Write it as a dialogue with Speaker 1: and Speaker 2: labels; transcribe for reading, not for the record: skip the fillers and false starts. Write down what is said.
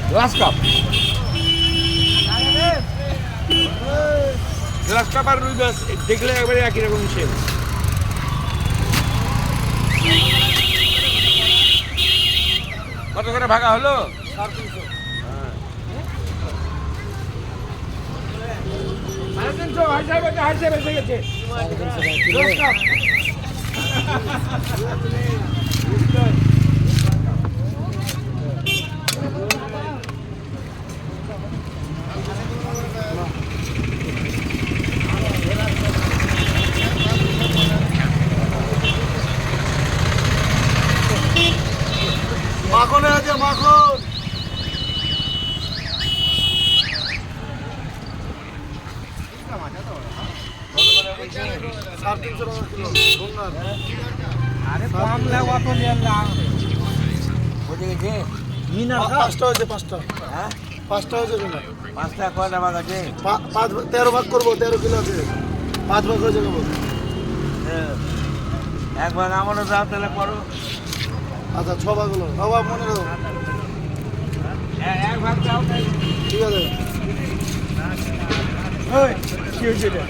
Speaker 1: Glass cup আর রুই মাছ দেখলে একবারে একই রকম সেম। কত করে ভাগা হলো? 350। 350 হাইসে বেঁচে গেছে।
Speaker 2: মাখনে আছে মাখন।
Speaker 1: আরে কম লাগা তো নিলাম। বুঝে গেছে?
Speaker 2: পাঁচটা হয়েছে পাঁচটা।
Speaker 1: হ্যাঁ
Speaker 2: 5টা হয়েছে কিনা?
Speaker 1: 5টা কয়টা ভাগ আছে?
Speaker 2: 13 ভাগ করবো, 13 কিলো আছে। 5 ভাগ হয়েছে কেবল।
Speaker 1: এক ভাগ আমারও দাও তাহলে করো।
Speaker 2: আচ্ছা 6 ভাগ হলো। বাবা মনে রাখো।
Speaker 1: এক ভাগ দাও তাই।
Speaker 2: ঠিক আছে।
Speaker 1: কি হয়েছে এটা?